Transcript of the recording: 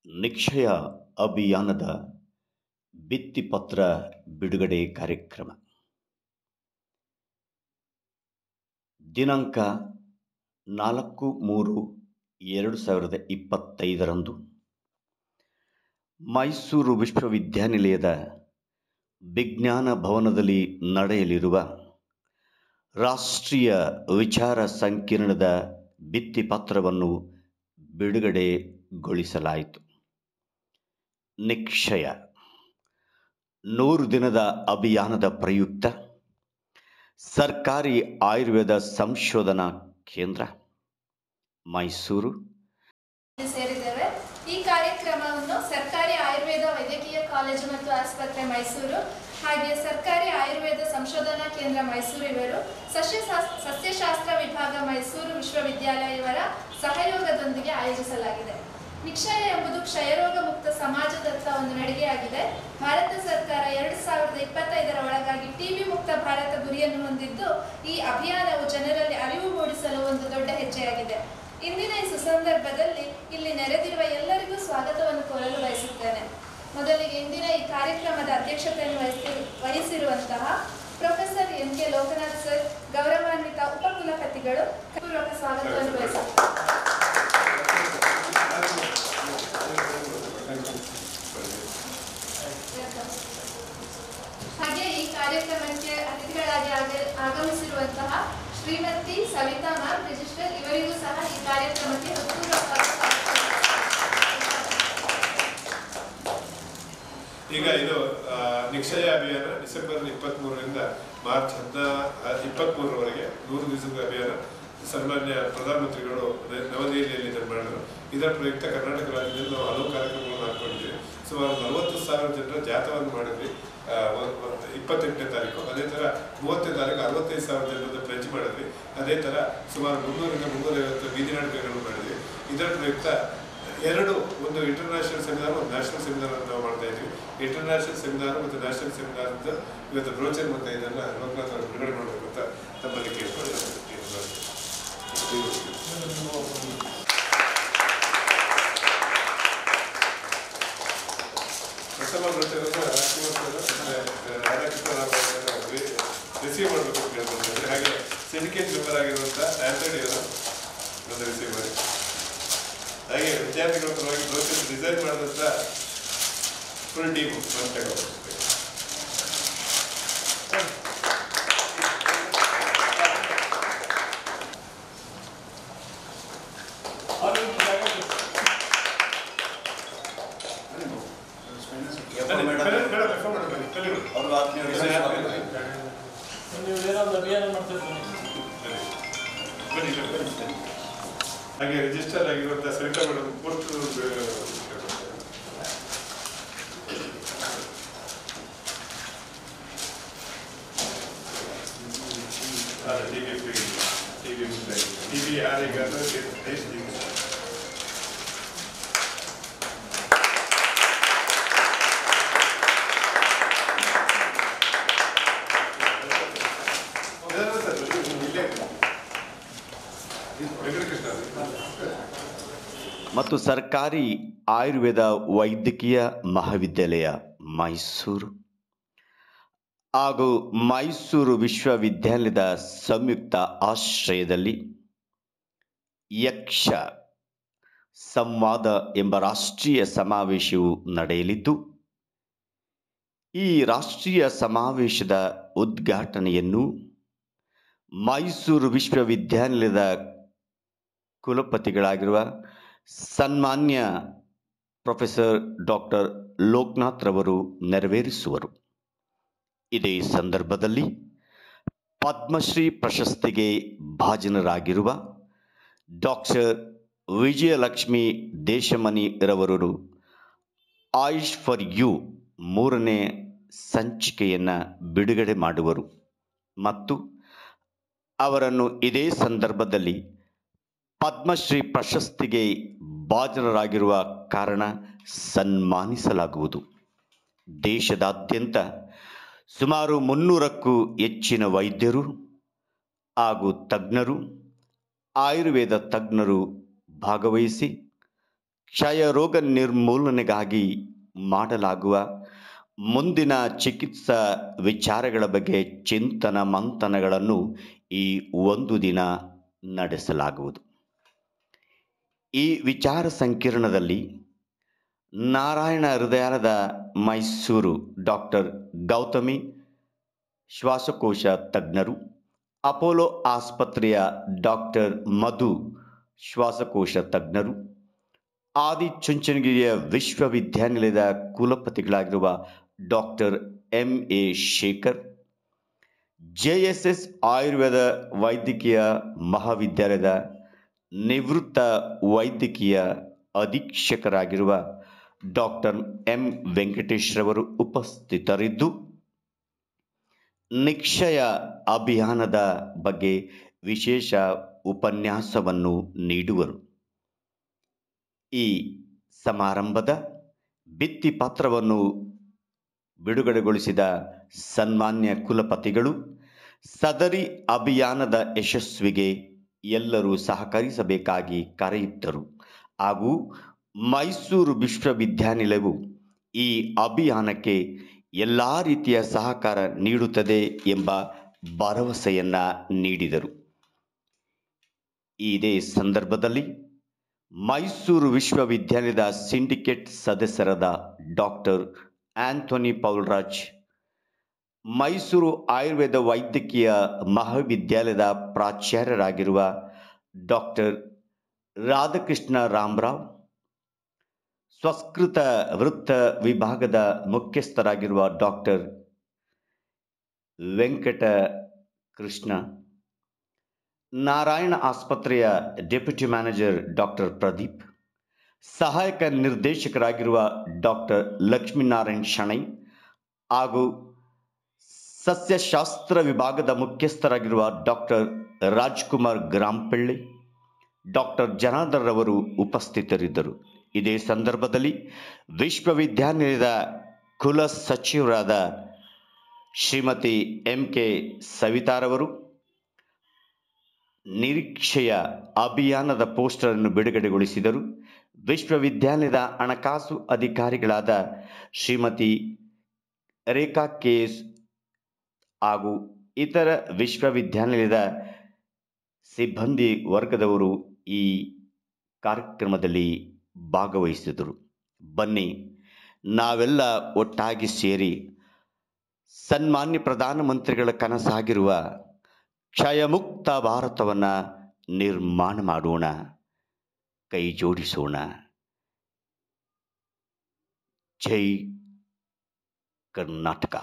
ನಿಕ್ಷಯ ಅಭಿಯಾನದ ಭಿತ್ತಿಪತ್ರ ಬಿಡುಗಡೆ ಕಾರ್ಯಕ್ರಮ ದಿನಾಂಕ 4/3/2025 ಮೈಸೂರು ವಿಶ್ವವಿದ್ಯಾನಿಲಯದ ವಿಜ್ಞಾನ ಭವನದಲ್ಲಿ ನಡೆಯಲಿರುವ ರಾಷ್ಟ್ರೀಯ ವಿಚಾರ ಸಂಕಿರಣದ ಭಿತ್ತಿಪತ್ರವನ್ನು ಬಿಡುಗಡೆಗೊಳಿಸಲಾಯಿತು. ನಿಕ್ಷಯ 100 ದಿನದ ಅಭಿಯಾನದ ಪ್ರಯುಕ್ತ ಸರ್ಕಾರಿ ಆಯುರ್ವೇದ ಸಂಶೋಧನಾ ಕೇಂದ್ರ ಮೈಸೂರು ಸೇರಿದ್ದೇವೆ. ಈ ಕಾರ್ಯಕ್ರಮವನ್ನು ಸರ್ಕಾರಿ ಆಯುರ್ವೇದ ವೈದ್ಯಕೀಯ ಕಾಲೇಜು ಮತ್ತು ಆಸ್ಪತ್ರೆ ಮೈಸೂರು ಹಾಗೆ ಸರ್ಕಾರಿ ಆಯುರ್ವೇದ ಸಂಶೋಧನಾ ಕೇಂದ್ರ ಮೈಸೂರು ಇವರು ಸಸ್ಯಶಾಸ್ತ್ರ ವಿಭಾಗ ಮೈಸೂರು ವಿಶ್ವವಿದ್ಯಾಲಯ ಇವರ ಸಹಯೋಗದೊಂದಿಗೆ ಆಯೋಜಿಸಲಾಗಿದೆ. ನಿಕ್ಷಯ ಎಂಬುದು ಕ್ಷಯರೋಗ ಮುಕ್ತ ಸಮಾಜದತ್ತ ಒಂದು ನಡಿಗೆಯಾಗಿದೆ. ಭಾರತ ಸರ್ಕಾರ 2025ರ ಒಳಗಾಗಿ ಟಿಬಿ ಮುಕ್ತ ಭಾರತ ಗುರಿಯನ್ನು ಹೊಂದಿದ್ದು, ಈ ಅಭಿಯಾನವು ಜನರಲ್ಲಿ ಅರಿವು ಮೂಡಿಸಲು ಒಂದು ದೊಡ್ಡ ಹೆಜ್ಜೆಯಾಗಿದೆ. ಇಂದಿನ ಈ ಸುಸಂದರ್ಭದಲ್ಲಿ ಇಲ್ಲಿ ನೆರೆದಿರುವ ಎಲ್ಲರಿಗೂ ಸ್ವಾಗತವನ್ನು ಕೋರಲು ಬಯಸುತ್ತೇನೆ. ಮೊದಲಿಗೆ ಇಂದಿನ ಈ ಕಾರ್ಯಕ್ರಮದ ಅಧ್ಯಕ್ಷತೆಯನ್ನು ವಹಿಸಿರುವಂತಹ professor N K Loknath sir, ಗೌರವಾನ್ವಿತ ಉಪಕುಲಪತಿಗಳು, ಪೂರ್ವಕ ಸ್ವಾಗತವನ್ನು ಬಯಸುತ್ತೇನೆ. ಹಾಗೆ ಈ ಕಾರ್ಯಕ್ರಮಕ್ಕೆ ಅತಿಥಿಗಳಾಗಿ ಆಗಮಿಸಿರುವಂತಹ ಶ್ರೀಮತಿ ಸವಿತಾ ಮ್ಯಾಮ್, ರಿಜಿಸ್ಟರ್, ಇವರಿಗೂ ಸಹ ಈ ಕಾರ್ಯಕ್ರಮಕ್ಕೆ ಈಗ ಇದು ನಿಕ್ಷಯ ಅಭಿಯಾನ ಡಿಸೆಂಬರ್ 23ರಿಂದ ಮಾರ್ಚ್ 23ರವರೆಗೆ 100 ದಿವಸದ ಅಭಿಯಾನ ಸನ್ಮಾನ್ಯ ಪ್ರಧಾನಮಂತ್ರಿಗಳು ನವದೆಹಲಿಯಲ್ಲಿ ಮಾಡಿದರು. ಇದರ ಪ್ರಯುಕ್ತ ಕರ್ನಾಟಕ ರಾಜ್ಯದಲ್ಲಿ ನಾವು ಹಲವು ಕಾರ್ಯಕ್ರಮಗಳನ್ನು ಹಾಕೊಂಡಿದ್ದೀವಿ. ಸುಮಾರು 40,000 ಜನರ ಜಾಥವನ್ನು ಮಾಡಿದ್ವಿ 28ನೇ ತಾರೀಕು. ಅದೇ ಥರ 30ನೇ ತಾರೀಕು 65,000 ಜನರದ್ದು ಪ್ಲೆಜ್ ಮಾಡಿದ್ವಿ. ಅದೇ ಥರ ಸುಮಾರು 300ರಿಂದ 350 ಬೀದಿ ನಾಟಕಗಳನ್ನು ಮಾಡಿದ್ವಿ. ಇದರ ಪ್ರಯುಕ್ತ ಒಂದು ಇಂಟರ್ನ್ಯಾಷನಲ್ ಸೆಮಿನಾರ್, ಒಂದು ನ್ಯಾಷನಲ್ ಸೆಮಿನಾರ್ ನಾವು ಮಾಡ್ತಾ ಇದ್ವಿ. ಇಂಟರ್ನ್ಯಾಷನಲ್ ಸೆಮಿನಾರ್ ಮತ್ತು ನ್ಯಾಷನಲ್ ಸೆಮಿನಾರ್ ಅಂತ ಇವತ್ತು ಬ್ರೋಚರ್ ಮತ್ತು ಇದನ್ನು ಲೋಕನಾಥ್ ಅವರು ಬಿಡುಗಡೆ ಮಾಡಬೇಕು ಅಂತ ತಮ್ಮಲ್ಲಿ ಕೇಳ್ಕೊಂಡಿದ್ದಾರೆ. ಪ್ರಥಮ ಬ್ರೋಚರನ್ನು ರಾಧಾಕೃಷ್ಣ ರಿಸೀವ್ ಮಾಡಬೇಕು ಅಂತ ಕೇಳ್ಕೊಂಡಿದ್ದಾರೆ. ಹಾಗೆ ಸಿಂಡಿಕೇಟ್ ಮೆಂಬರ್ ಆಗಿರುವಂಥ ಆಂಥೋನಿ ಅವರು ಒಂದು ರಿಸೀವ್ ಮಾಡಿ, ಹಾಗೆ ವಿದ್ಯಾರ್ಥಿಗಳ ಪರವಾಗಿ ಬ್ರೋಚರ್ ಡಿಸೈನ್ ಮಾಡಿದಂಥ ಫುಲ್ ಟೀಮು ಮಂತ್ರಿಗಳು. ಹಾಗೆ ರಿಜಿಸ್ಟರ್ ಆಗಿರುವಂಥ ಸವಿತಾ ಮೇಡಮ್ ಪೋಸ್ಟ್ ಟಿವಿ ಯಾರಿಗಾದ್ರೂ ಮತ್ತು ಸರ್ಕಾರಿ ಆಯುರ್ವೇದ ವೈದ್ಯಕೀಯ ಮಹಾವಿದ್ಯಾಲಯ ಮೈಸೂರು ಹಾಗೂ ಮೈಸೂರು ವಿಶ್ವವಿದ್ಯಾಲಯದ ಸಂಯುಕ್ತ ಆಶ್ರಯದಲ್ಲಿ ಯಕ್ಷ ಸಂವಾದ ಎಂಬ ರಾಷ್ಟ್ರೀಯ ಸಮಾವೇಶವು ನಡೆಯಲಿದ್ದು, ಈ ರಾಷ್ಟ್ರೀಯ ಸಮಾವೇಶದ ಉದ್ಘಾಟನೆಯನ್ನು ಮೈಸೂರು ವಿಶ್ವವಿದ್ಯಾನಿಲಯದ ಕುಲಪತಿಗಳಾಗಿರುವ ಸನ್ಮಾನ್ಯ ಪ್ರೊಫೆಸರ್ ಡಾಕ್ಟರ್ ಲೋಕನಾಥ್ ರವರು ನೆರವೇರಿಸುವರು. ಇದೇ ಸಂದರ್ಭದಲ್ಲಿ ಪದ್ಮಶ್ರೀ ಪ್ರಶಸ್ತಿಗೆ ಭಾಜನರಾಗಿರುವ ಡಾಕ್ಟರ್ ವಿಜಯಲಕ್ಷ್ಮಿ ದೇಶಮನಿ ರವರು ಆಯುಷ್ ಫಾರ್ ಯು 3ನೇ ಸಂಚಿಕೆಯನ್ನು ಬಿಡುಗಡೆ ಮಾಡುವರು ಮತ್ತು ಅವರನ್ನು ಇದೇ ಸಂದರ್ಭದಲ್ಲಿ ಪದ್ಮಶ್ರೀ ಪ್ರಶಸ್ತಿಗೆ ಭಾಜನರಾಗಿರುವ ಕಾರಣ ಸನ್ಮಾನಿಸಲಾಗುವುದು. ದೇಶದಾದ್ಯಂತ ಸುಮಾರು 300ಕ್ಕೂ ಹೆಚ್ಚಿನ ವೈದ್ಯರು ಹಾಗೂ ತಜ್ಞರು, ಆಯುರ್ವೇದ ತಜ್ಞರು ಭಾಗವಹಿಸಿ ಕ್ಷಯರೋಗ ನಿರ್ಮೂಲನೆಗಾಗಿ ಮಾಡಲಾಗುವ ಮುಂದಿನ ಚಿಕಿತ್ಸಾ ವಿಚಾರಗಳ ಬಗ್ಗೆ ಚಿಂತನ ಮಂಥನಗಳನ್ನು ಈ ಒಂದು ದಿನ ನಡೆಸಲಾಗುವುದು. ಈ ವಿಚಾರ ಸಂಕಿರಣದಲ್ಲಿ ನಾರಾಯಣ ಹೃದಯಾಲಯದ ಮೈಸೂರು ಡಾಕ್ಟರ್ ಗೌತಮಿ ಶ್ವಾಸಕೋಶ ತಜ್ಞರು, ಅಪೋಲೋ ಆಸ್ಪತ್ರೆಯ ಡಾಕ್ಟರ್ ಮಧು ಶ್ವಾಸಕೋಶ ತಜ್ಞರು, ಆದಿಚುಂಚನಗಿರಿಯ ವಿಶ್ವವಿದ್ಯಾನಿಲಯದ ಕುಲಪತಿಗಳಾಗಿರುವ doctor M A. Shekhar, JSS Ayurveda ವೈದ್ಯಕೀಯ ಮಹಾವಿದ್ಯಾಲಯದ ನಿವೃತ್ತ ವೈದ್ಯಕೀಯ ಅಧೀಕ್ಷಕರಾಗಿರುವ ಡಾಕ್ಟರ್ ಎಂ. ವೆಂಕಟೇಶ್ ರವರು ಉಪಸ್ಥಿತರಿದ್ದು ನಿಕ್ಷಯ ಅಭಿಯಾನದ ಬಗ್ಗೆ ವಿಶೇಷ ಉಪನ್ಯಾಸವನ್ನು ನೀಡುವರು. ಈ ಸಮಾರಂಭದ ಭಿತ್ತಿಪತ್ರವನ್ನು ಬಿಡುಗಡೆಗೊಳಿಸಿದ ಸನ್ಮಾನ್ಯ ಕುಲಪತಿಗಳು ಸದರಿ ಅಭಿಯಾನದ ಯಶಸ್ವಿಗೆ ಎಲ್ಲರೂ ಸಹಕರಿಸಬೇಕಾಗಿ ಕರೆಯಿಟ್ಟರು ಹಾಗೂ ಮೈಸೂರು ವಿಶ್ವವಿದ್ಯಾನಿಲಯವು ಈ ಅಭಿಯಾನಕ್ಕೆ ಎಲ್ಲ ರೀತಿಯ ಸಹಕಾರ ನೀಡುತ್ತದೆ ಎಂಬ ಭರವಸೆಯನ್ನ ನೀಡಿದರು. ಇದೇ ಸಂದರ್ಭದಲ್ಲಿ ಮೈಸೂರು ವಿಶ್ವವಿದ್ಯಾಲಯದ ಸಿಂಡಿಕೇಟ್ ಸದಸ್ಯರಾದ ಡಾಕ್ಟರ್ ಆಂಥೋನಿ ಪೌಲ್ರಾಜ್, ಮೈಸೂರು ಆಯುರ್ವೇದ ವೈದ್ಯಕೀಯ ಮಹಾವಿದ್ಯಾಲಯದ ಪ್ರಾಚಾರ್ಯರಾಗಿರುವ ಡಾಕ್ಟರ್ ರಾಧಾಕೃಷ್ಣ ರಾಮರಾವ್, ಸಂಸ್ಕೃತ ವೃತ್ತ ವಿಭಾಗದ ಮುಖ್ಯಸ್ಥರಾಗಿರುವ ಡಾಕ್ಟರ್ ವೆಂಕಟ ಕೃಷ್ಣ, ನಾರಾಯಣ ಆಸ್ಪತ್ರೆಯ ಡೆಪ್ಯೂಟಿ ಮ್ಯಾನೇಜರ್ ಡಾಕ್ಟರ್ ಪ್ರದೀಪ್, ಸಹಾಯಕ ನಿರ್ದೇಶಕರಾಗಿರುವ ಡಾಕ್ಟರ್ ಲಕ್ಷ್ಮೀನಾರಾಯಣ್ ಶಣೈ ಹಾಗೂ ಸಸ್ಯಶಾಸ್ತ್ರ ವಿಭಾಗದ ಮುಖ್ಯಸ್ಥರಾಗಿರುವ ಡಾಕ್ಟರ್ ರಾಜ್ಕುಮಾರ್ ಗ್ರಾಂಪಳ್ಳಿ, ಡಾಕ್ಟರ್ ಜನಾರ್ದನ್ ರವರು ಉಪಸ್ಥಿತರಿದ್ದರು. ಇದೇ ಸಂದರ್ಭದಲ್ಲಿ ವಿಶ್ವವಿದ್ಯಾನಿಲಯದ ಕುಲ ಸಚಿವರಾದ ಶ್ರೀಮತಿ ಎಂ.ಕೆ. ಸವಿತಾರವರು ನಿರೀಕ್ಷೆಯ ಅಭಿಯಾನದ ಪೋಸ್ಟರ್ ಅನ್ನು ಬಿಡುಗಡೆಗೊಳಿಸಿದರು. ವಿಶ್ವವಿದ್ಯಾಲಯದ ಹಣಕಾಸು ಅಧಿಕಾರಿಗಳಾದ ಶ್ರೀಮತಿ ರೇಖಾ ಕೆ.ಎಸ್. ಹಾಗೂ ಇತರ ವಿಶ್ವವಿದ್ಯಾನಿಲಯದ ಸಿಬ್ಬಂದಿ ವರ್ಗದವರು ಈ ಕಾರ್ಯಕ್ರಮದಲ್ಲಿ ಭಾಗವಹಿಸಿದರು. ಬನ್ನಿ ನಾವೆಲ್ಲ ಒಟ್ಟಾಗಿ ಸೇರಿ ಸನ್ಮಾನ್ಯ ಪ್ರಧಾನಮಂತ್ರಿಗಳ ಕನಸಾಗಿರುವ ಕ್ಷಯಮುಕ್ತ ಭಾರತವನ್ನು ನಿರ್ಮಾಣ ಮಾಡೋಣ, ಕೈ ಜೋಡಿಸೋಣ. ಜೈ ಕರ್ನಾಟಕ.